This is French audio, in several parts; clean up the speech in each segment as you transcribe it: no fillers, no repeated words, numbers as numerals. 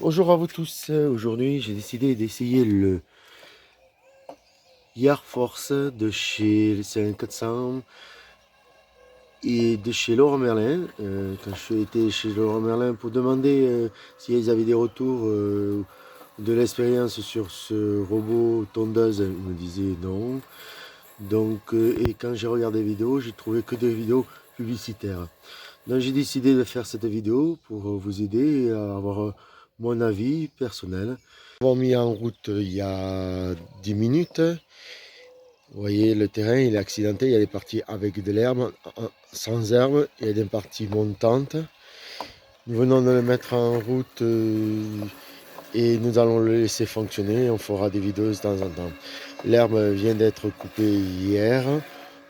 Bonjour à vous tous, aujourd'hui j'ai décidé d'essayer le Air Force de chez CN400 et de chez Leroy Merlin. Quand je suis été chez Leroy Merlin pour demander s'ils avaient des retours de l'expérience sur ce robot tondeuse, ils me disaient non. Donc, et quand j'ai regardé les vidéos, j'ai trouvé que des vidéos publicitaires. Donc j'ai décidé de faire cette vidéo pour vous aider à avoir mon avis personnel. Nous avons mis en route il y a 10 minutes. Vous voyez, le terrain il est accidenté, il y a des parties avec de l'herbe, sans herbe, il y a des parties montantes. Nous venons de le mettre en route et nous allons le laisser fonctionner. On fera des vidéos de temps en temps. L'herbe vient d'être coupée hier.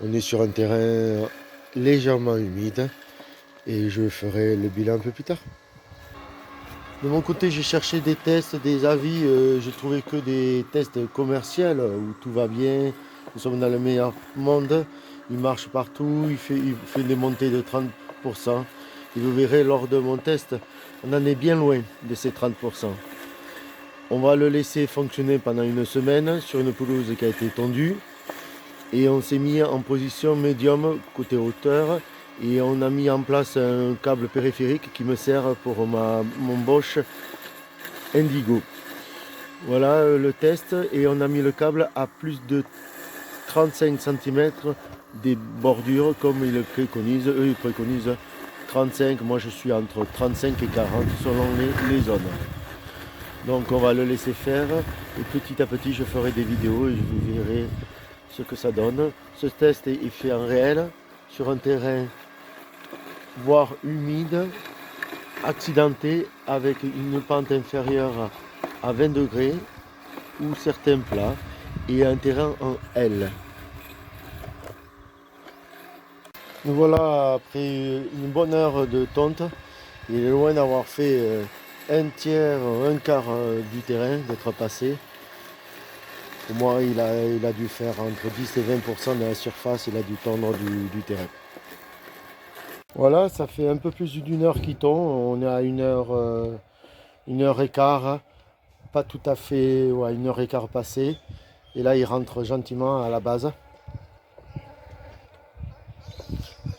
On est sur un terrain légèrement humide et je ferai le bilan un peu plus tard. De mon côté, j'ai cherché des tests, des avis. J'ai trouvé que des tests commerciaux où tout va bien. Nous sommes dans le meilleur monde. Il marche partout. Il fait des montées de 30%. Et vous verrez lors de mon test, on en est bien loin de ces 30%. On va le laisser fonctionner pendant une semaine sur une pelouse qui a été tondue. Et on s'est mis en position médium côté hauteur. Et on a mis en place un câble périphérique qui me sert pour mon Bosch Indigo. Voilà le test et on a mis le câble à plus de 35 cm des bordures comme ils préconisent. Eux ils préconisent 35, moi je suis entre 35 et 40 selon les zones. Donc on va le laisser faire et petit à petit je ferai des vidéos et je vous verrai ce que ça donne. Ce test est fait en réel sur un terrain voire humide, accidenté avec une pente inférieure à 20 degrés ou certains plats et un terrain en L. Nous voilà après une bonne heure de tonte. Il est loin d'avoir fait un tiers, un quart du terrain, d'être passé. Pour moi, il a dû faire entre 10 et 20% de la surface, il a dû tondre du terrain. Voilà, ça fait un peu plus d'une heure qu'il tond. On est à une heure et quart, pas tout à fait, ouais, une heure et quart passée. Et là, il rentre gentiment à la base.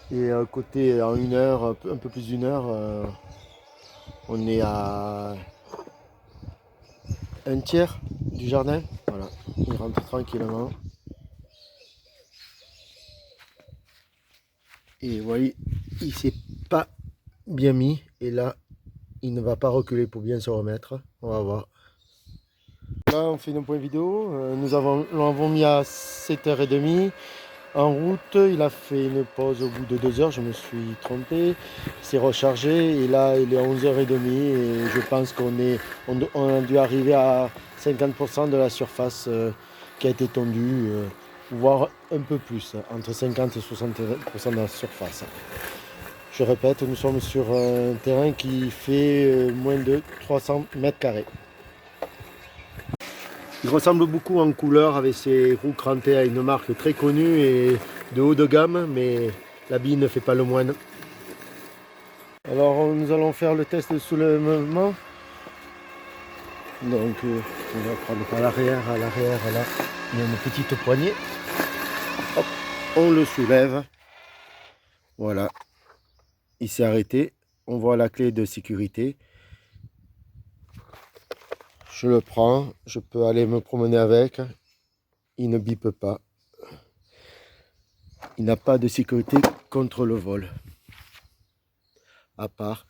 Et côté en une heure, un peu plus d'une heure, on est à un tiers du jardin. Voilà, il rentre tranquillement. Et vous voyez, il s'est pas bien mis. Et là, il ne va pas reculer pour bien se remettre. On va voir. Là, on fait un point vidéo. Nous l'avons mis à 7h30. En route, il a fait une pause au bout de 2 heures, je me suis trompé. Il s'est rechargé et là, il est 11h30 et je pense on a dû arriver à 50% de la surface qui a été tondue, voire un peu plus, entre 50 et 60% de la surface. Je répète, nous sommes sur un terrain qui fait moins de 300 mètres carrés. Il ressemble beaucoup en couleur avec ses roues crantées à une marque très connue et de haut de gamme, mais la bille ne fait pas le moine. Alors nous allons faire le test de soulèvement. Donc on va prendre à l'arrière, là, il y a une petite poignée. Hop, on le soulève. Voilà, il s'est arrêté. On voit la clé de sécurité. Je le prends, je peux aller me promener avec. Il ne bipe pas. Il n'a pas de sécurité contre le vol. À part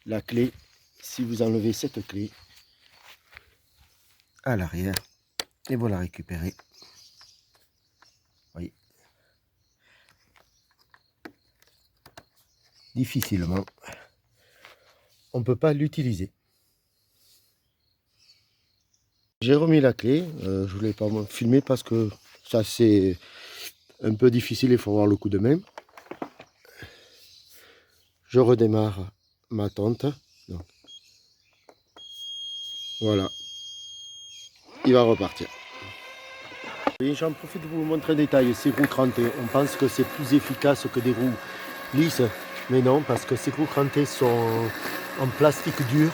la clé, si vous enlevez cette clé à l'arrière et vous la récupérez. Voyez. Difficilement. On ne peut pas l'utiliser. J'ai remis la clé, je ne voulais pas me filmer parce que ça c'est un peu difficile, il faut avoir le coup de main. Je redémarre ma tente. Donc, voilà, il va repartir. Et j'en profite pour vous montrer un détail, ces roues crantées. On pense que c'est plus efficace que des roues lisses, mais non, parce que ces roues crantées sont en plastique dur.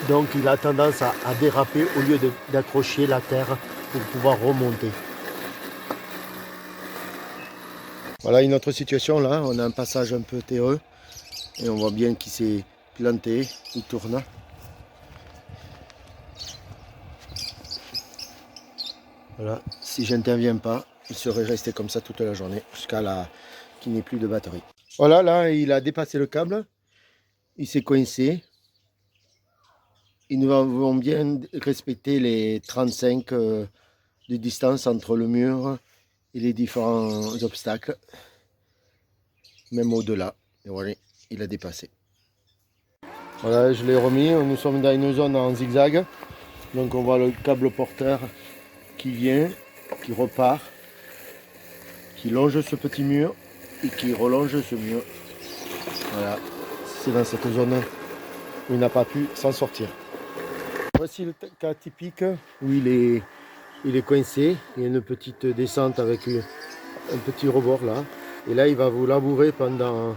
Donc il a tendance à déraper au lieu d'accrocher la terre pour pouvoir remonter. Voilà une autre situation là, on a un passage un peu terreux et on voit bien qu'il s'est planté, il tourne. Voilà, si j'interviens pas, il serait resté comme ça toute la journée jusqu'à qu'il n'ait plus de batterie. Voilà, là il a dépassé le câble, il s'est coincé. Nous avons bien respecté les 35 de distance entre le mur et les différents obstacles, même au-delà. Et voilà, il a dépassé. Voilà, je l'ai remis. Nous sommes dans une zone en zigzag. Donc on voit le câble porteur qui vient, qui repart, qui longe ce petit mur et qui relonge ce mur. Voilà, c'est dans cette zone où il n'a pas pu s'en sortir. Voici le cas typique où il est coincé. Il y a une petite descente avec un petit rebord là. Et là, il va vous labourer pendant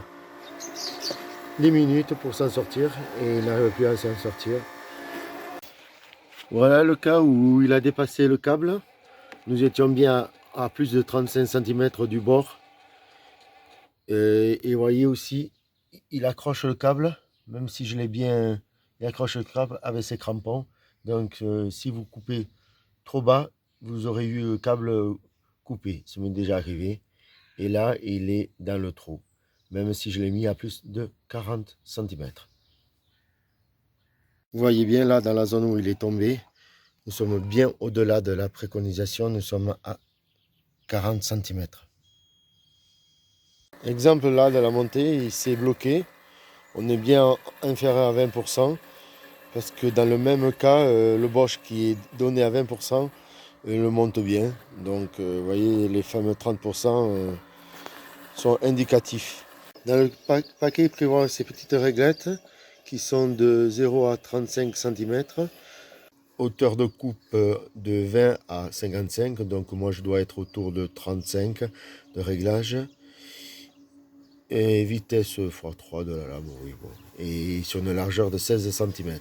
10 minutes pour s'en sortir. Et il n'arrive plus à s'en sortir. Voilà le cas où il a dépassé le câble. Nous étions bien à plus de 35 cm du bord. Et vous voyez aussi, il accroche le câble. Même si je l'ai bien... Il accroche le câble avec ses crampons. Donc si vous coupez trop bas, vous aurez eu le câble coupé. Ça m'est déjà arrivé. Et là, il est dans le trou. Même si je l'ai mis à plus de 40 cm. Vous voyez bien là, dans la zone où il est tombé, nous sommes bien au-delà de la préconisation. Nous sommes à 40 cm. Exemple là de la montée, il s'est bloqué. On est bien inférieur à 20%. Parce que dans le même cas, le Bosch qui est donné à 20%, le monte bien. Donc vous voyez, les fameux 30% sont indicatifs. Dans le paquet, il prévoit ces petites réglettes qui sont de 0 à 35 cm. Hauteur de coupe de 20 à 55. Donc moi je dois être autour de 35 de réglage. Et vitesse x3 de la lame, oui, bon. Et sur une largeur de 16 cm.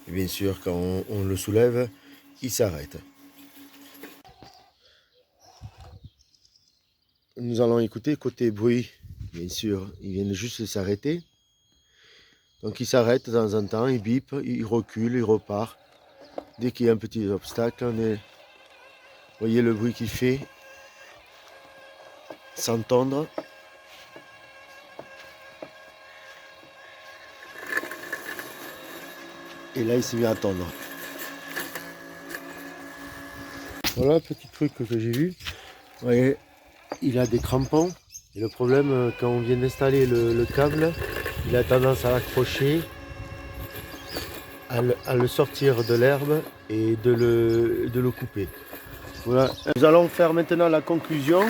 Et bien sûr, quand on le soulève, il s'arrête. Nous allons écouter côté bruit. Bien sûr, il vient juste de s'arrêter. Donc il s'arrête de temps en temps, il bip, il recule, il repart. Dès qu'il y a un petit obstacle, vous voyez le bruit qu'il fait s'entendre. Et là, il s'est mis à tondre. Voilà, petit truc que j'ai vu. Vous voyez, il a des crampons. Et le problème, quand on vient d'installer le câble, il a tendance à l'accrocher, à le sortir de l'herbe et de le couper. Voilà. Nous allons faire maintenant la conclusion.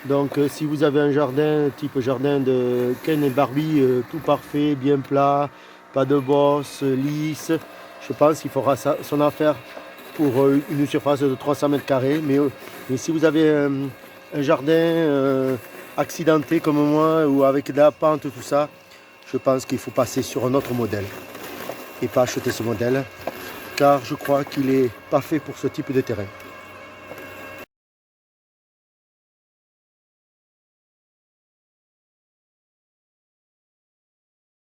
Donc, si vous avez un jardin, type jardin de Ken et Barbie, tout parfait, bien plat, pas de bosse, lisse, je pense qu'il fera son affaire pour une surface de 300 mètres carrés. Mais si vous avez un jardin accidenté comme moi ou avec de la pente, tout ça, je pense qu'il faut passer sur un autre modèle et pas acheter ce modèle car je crois qu'il n'est pas fait pour ce type de terrain.